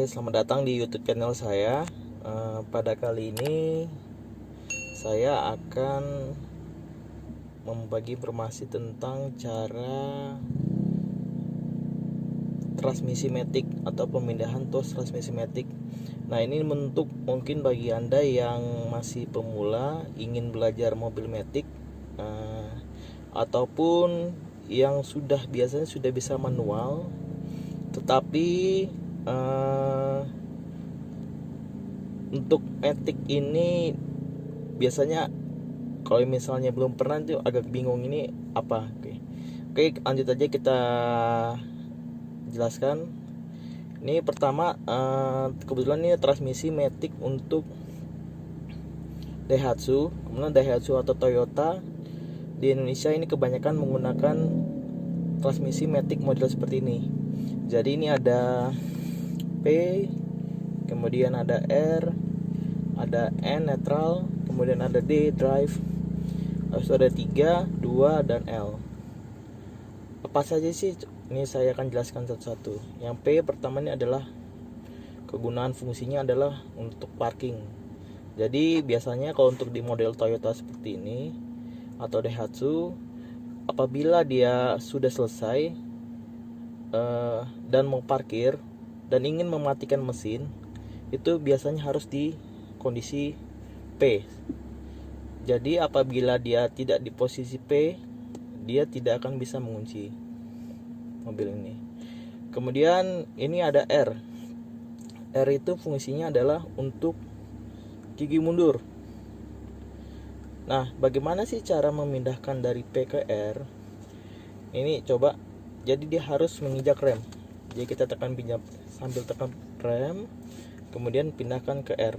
Selamat datang di YouTube channel saya. Pada kali ini saya akan membagi informasi tentang cara transmisi matic atau pemindahan tos transmisi matic. Nah, ini untuk mungkin bagi Anda yang masih pemula ingin belajar mobil matic, ataupun yang biasanya sudah bisa manual, tetapi untuk matic ini biasanya kalau misalnya belum pernah itu agak bingung ini apa. Oke, lanjut aja kita jelaskan. Ini pertama, kebetulan ini transmisi matic untuk Daihatsu. Kemudian Daihatsu atau Toyota di Indonesia ini kebanyakan menggunakan transmisi matic model seperti ini. Jadi ini ada P, kemudian ada R, ada N netral, kemudian ada D drive, habis itu ada 3, 2, dan L. Apa saja sih? Ini saya akan jelaskan satu-satu. Yang P pertama ini adalah kegunaan fungsinya adalah untuk parking. Jadi biasanya kalau untuk di model Toyota seperti ini atau Daihatsu, apabila dia sudah selesai dan mau parkir dan ingin mematikan mesin, itu biasanya harus di kondisi P. Jadi apabila dia tidak di posisi P, dia tidak akan bisa mengunci mobil ini. Kemudian ini ada R. R itu fungsinya adalah untuk gigi mundur. Nah, bagaimana sih cara memindahkan dari P ke R? Ini coba. Jadi dia harus menginjak rem. Jadi kita tekan pinjam sambil tekan rem, kemudian pindahkan ke R.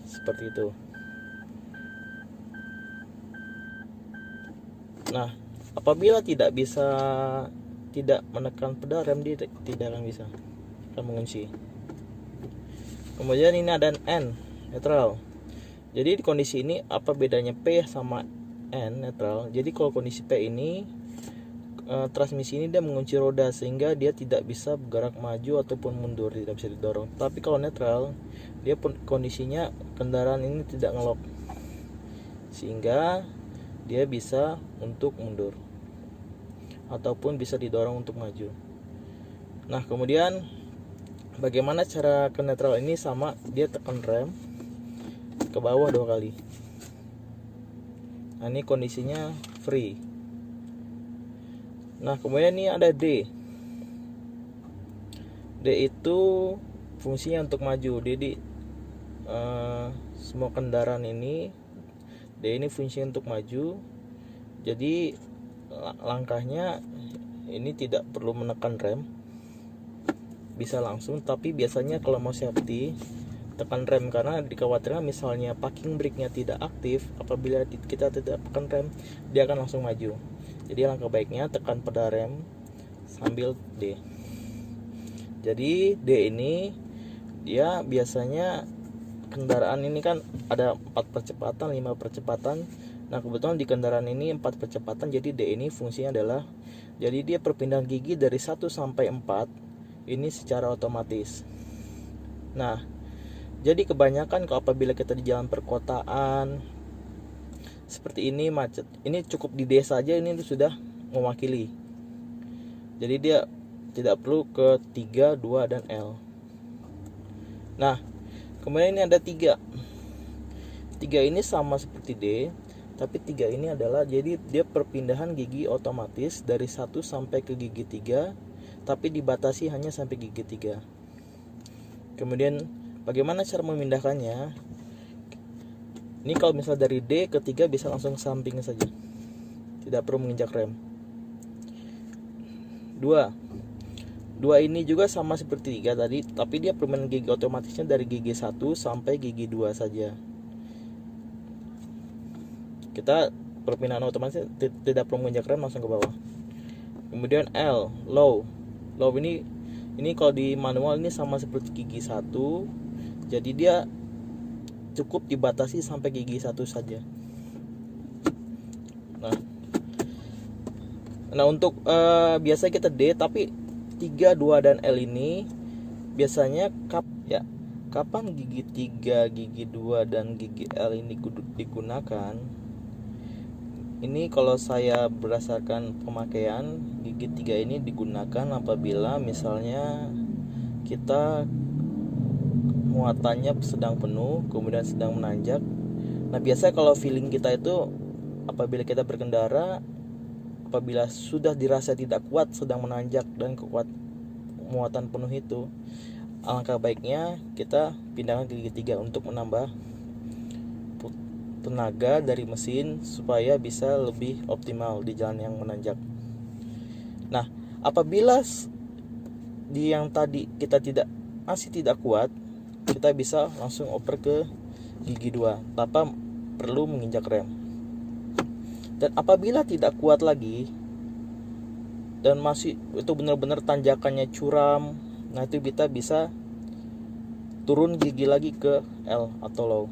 Seperti itu. Nah, apabila tidak menekan pedal rem, dia tidak akan bisa mengunci. Kemudian ini ada N netral. Jadi di kondisi ini apa bedanya P sama N netral? Jadi kalau kondisi P ini transmisi ini dia mengunci roda sehingga dia tidak bisa bergerak maju ataupun mundur, tidak bisa didorong. Tapi kalau netral, dia kondisinya kendaraan ini tidak ngelok sehingga dia bisa untuk mundur ataupun bisa didorong untuk maju. Nah, kemudian bagaimana cara ke netral ini? Sama, dia tekan rem ke bawah 2 kali. Nah, ini kondisinya free. Nah, kemudian ini ada D. D itu fungsinya untuk maju. Jadi semua kendaraan ini D ini fungsinya untuk maju. Jadi langkahnya ini tidak perlu menekan rem, bisa langsung. Tapi biasanya kalau mau safety, tekan rem karena dikhawatirkan misalnya parking brake-nya tidak aktif. Apabila kita tidak tekan rem, dia akan langsung maju. Jadi langkah baiknya tekan pedal rem sambil D. Jadi D ini dia biasanya kendaraan ini kan ada 4 percepatan, 5 percepatan. Nah, kebetulan di kendaraan ini 4 percepatan. Jadi D ini fungsinya adalah, jadi dia perpindahan gigi dari 1 sampai 4 ini secara otomatis. Nah, jadi kebanyakan kalau apabila kita di jalan perkotaan seperti ini macet, ini cukup di D saja ini sudah mewakili. Jadi dia tidak perlu ke 3, 2, dan L. Nah, kemudian ini ada 3. 3 ini sama seperti D, tapi 3 ini adalah jadi dia perpindahan gigi otomatis dari 1 sampai ke gigi 3, tapi dibatasi hanya sampai gigi 3. Kemudian bagaimana cara memindahkannya? Ini kalau misalnya dari D ke 3 bisa langsung samping saja, tidak perlu menginjak rem. 2 ini juga sama seperti 3 tadi, tapi dia perpindahan gigi otomatisnya dari gigi 1 sampai gigi 2 saja. Kita perpindahan otomatis tidak perlu menginjak rem, langsung ke bawah. Kemudian L, low ini kalau di manual ini sama seperti gigi 1. Jadi dia cukup dibatasi sampai gigi 1 saja. Nah, untuk biasa kita D, tapi 3, 2, dan L ini biasanya kapan gigi 3, gigi 2, dan gigi L ini digunakan? Ini kalau saya berdasarkan pemakaian, gigi 3 ini digunakan apabila misalnya kita muatannya sedang penuh, kemudian sedang menanjak. Nah, biasanya kalau feeling kita itu apabila kita berkendara, apabila sudah dirasa tidak kuat, sedang menanjak dan muatan penuh itu, alangkah baiknya kita pindahkan ke gigi 3 untuk menambah tenaga dari mesin supaya bisa lebih optimal di jalan yang menanjak. Nah, apabila di yang tadi kita masih tidak kuat, kita bisa langsung oper ke gigi 2 tanpa perlu menginjak rem. Dan apabila tidak kuat lagi dan masih itu benar-benar tanjakannya curam, nah itu kita bisa turun gigi lagi ke L atau low.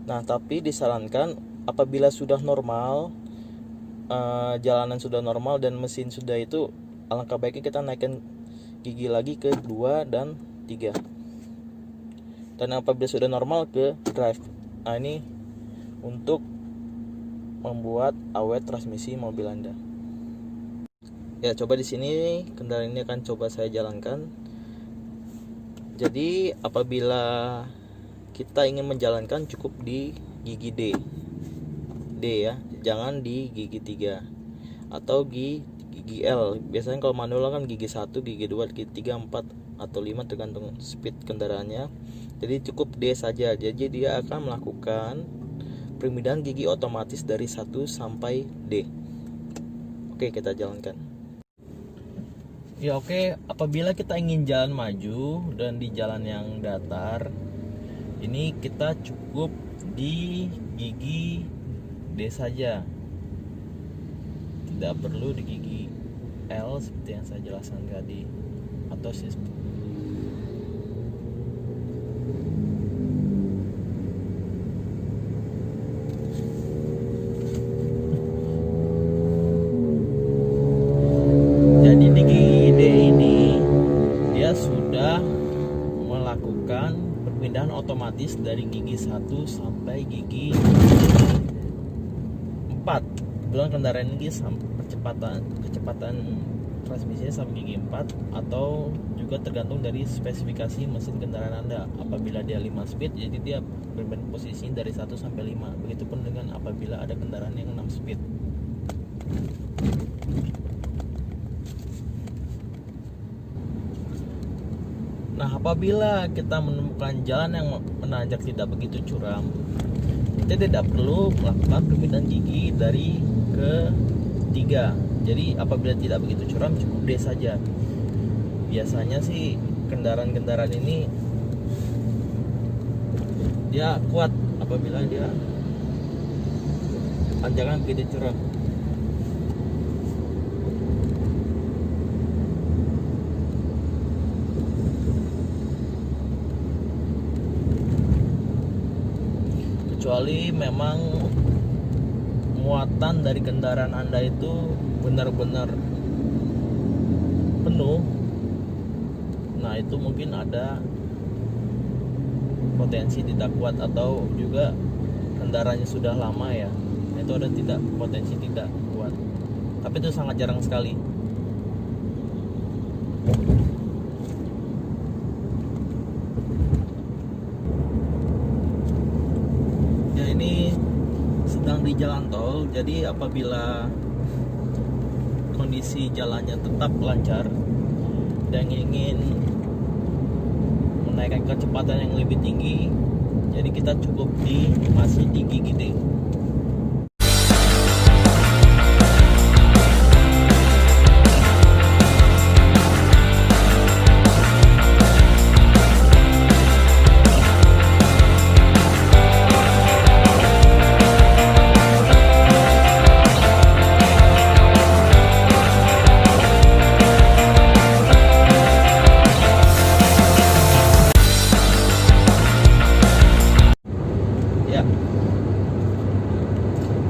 Nah, tapi disarankan apabila sudah normal, jalanan sudah normal dan mesin sudah itu, alangkah baiknya kita naikkan gigi lagi ke 2 dan 3. Dan apabila sudah normal ke drive. Nah, ini untuk membuat awet transmisi mobil Anda. Ya, coba di sini kendaraan ini akan coba saya jalankan. Jadi apabila kita ingin menjalankan cukup di gigi D ya, jangan di gigi 3 atau gigi L. Biasanya kalau manual kan gigi 1, gigi 2, gigi 3, 4 atau 5 tergantung speed kendaraannya. Jadi cukup D saja. Jadi dia akan melakukan pemindahan gigi otomatis dari 1 sampai D. Oke, kita jalankan. Ya oke, apabila kita ingin jalan maju dan di jalan yang datar, ini kita cukup di gigi D saja. Tidak perlu di gigi L seperti yang saya jelaskan tadi atau sistem. Jadi di gigi D ini dia sudah melakukan perpindahan otomatis dari gigi 1 sampai gigi 4. Kebetulan kendaraan ini kecepatan transmisinya sampai gigi 4, atau juga tergantung dari spesifikasi mesin kendaraan Anda. Apabila dia 5 speed, jadi dia bermain posisi dari 1 sampai 5. Begitupun dengan apabila ada kendaraan yang 6 speed. Nah, apabila kita menemukan jalan yang menanjak tidak begitu curam, kita tidak perlu melakukan perpindahan gigi dari ke 3. Jadi apabila tidak begitu curam, cukup D saja. Biasanya sih kendaraan-kendaraan ini dia kuat apabila dia tanjakan begitu curam. Kecuali memang muatan dari kendaraan Anda itu benar-benar penuh, nah itu mungkin ada potensi tidak kuat, atau juga kendaraannya sudah lama ya, itu ada potensi tidak kuat, tapi itu sangat jarang sekali. Ini sedang di jalan tol, jadi apabila kondisi jalannya tetap lancar dan ingin menaikkan kecepatan yang lebih tinggi, jadi kita cukup masih di gigi D.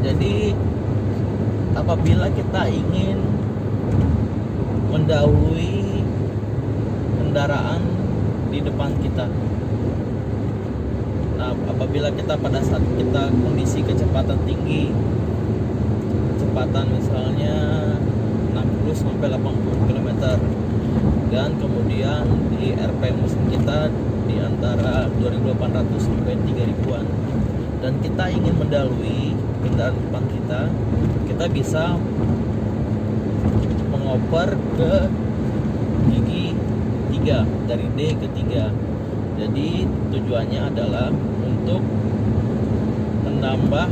Jadi apabila kita ingin mendahului kendaraan di depan kita. Nah, apabila kita pada saat kita kondisi kecepatan tinggi, kecepatan misalnya 60 sampai 80 km, dan kemudian di RPM mesin kita di antara 2800 sampai 3000-an, dan kita ingin mendahului kendaraan depan kita bisa mengoper ke gigi 3, dari D ke 3. Jadi tujuannya adalah untuk menambah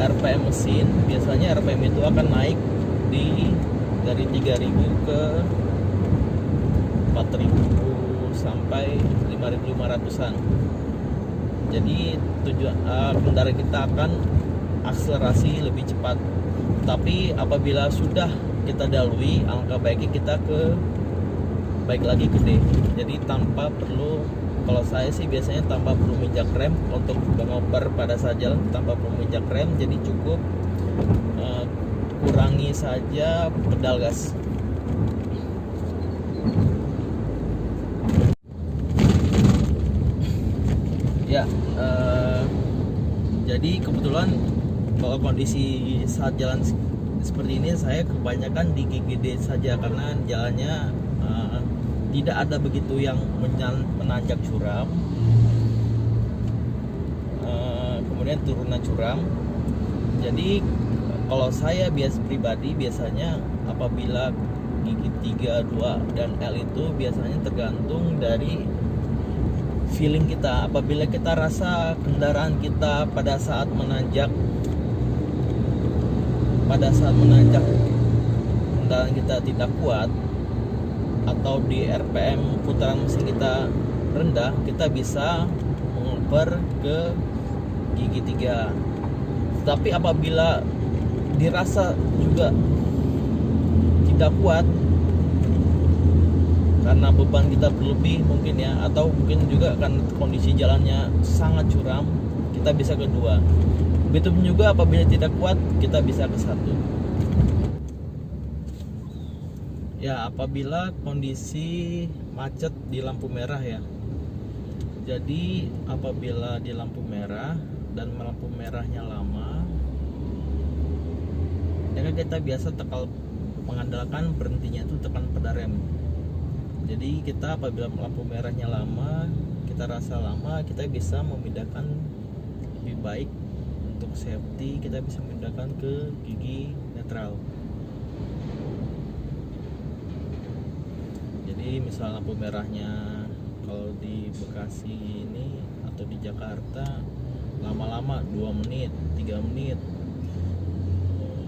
RPM mesin. Biasanya RPM itu akan naik dari 3000 ke 4000 sampai 5500-an. Jadi kendaraan kita akan akselerasi lebih cepat. Tapi apabila sudah kita dahului, alangkah baiknya kita baik lagi ke D. Jadi tanpa perlu, kalau saya sih biasanya tanpa perlu minjak rem untuk mengoper pada saat jalan, tanpa perlu minjak rem. Jadi cukup kurangi saja pedal gas. Ya, jadi kebetulan kalau kondisi saat jalan seperti ini, saya kebanyakan di GGD saja karena jalannya tidak ada begitu yang menanjak curam, kemudian turunan curam. Jadi kalau saya pribadi biasanya apabila gigi 3, 2, dan L itu biasanya tergantung dari feeling kita. Apabila kita rasa kendaraan kita pada saat menanjak kendaraan kita tidak kuat, atau di RPM putaran mesin kita rendah, kita bisa mengoper ke gigi 3. Tapi apabila dirasa juga tidak kuat karena beban kita berlebih mungkin ya, atau mungkin juga karena kondisi jalannya sangat curam, kita bisa ke 2. Begitu juga apabila tidak kuat, kita bisa ke 1. Ya, apabila kondisi macet di lampu merah ya. Jadi apabila di lampu merah dan lampu merahnya lama, ya kan kita biasa mengandalkan berhentinya itu tekan pada rem. Jadi kita apabila lampu merahnya lama, kita rasa lama, kita bisa memindahkan lebih baik untuk safety, kita bisa memindahkan ke gigi netral. Jadi misal lampu merahnya kalau di Bekasi ini atau di Jakarta lama-lama 2 menit, 3 menit,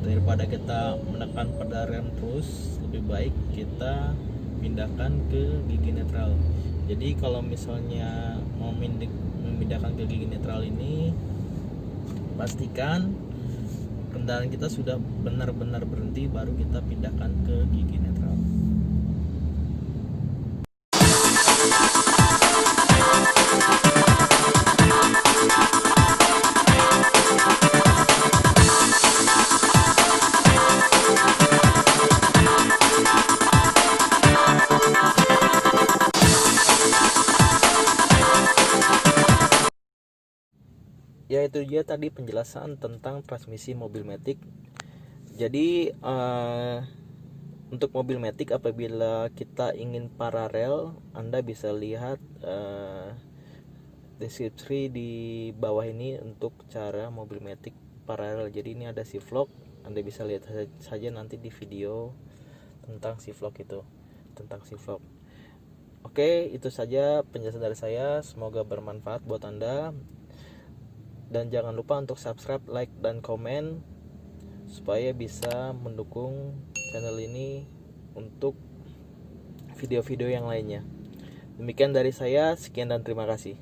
daripada kita menekan pada rem terus, lebih baik kita pindahkan ke gigi netral. Jadi kalau misalnya mau memindahkan ke gigi netral ini, pastikan kendaraan kita sudah benar-benar berhenti, baru kita pindahkan ke gigi netral. Ya, itu dia tadi penjelasan tentang transmisi mobil matic. Jadi untuk mobil matic apabila kita ingin paralel, Anda bisa lihat deskripsi di bawah ini untuk cara mobil matic paralel. Jadi ini ada C-Vlog, Anda bisa lihat saja nanti di video tentang C-Vlog itu, tentang C-Vlog. Oke, itu saja penjelasan dari saya, semoga bermanfaat buat Anda. Dan jangan lupa untuk subscribe, like, dan komen supaya bisa mendukung channel ini untuk video-video yang lainnya. Demikian dari saya, sekian dan terima kasih.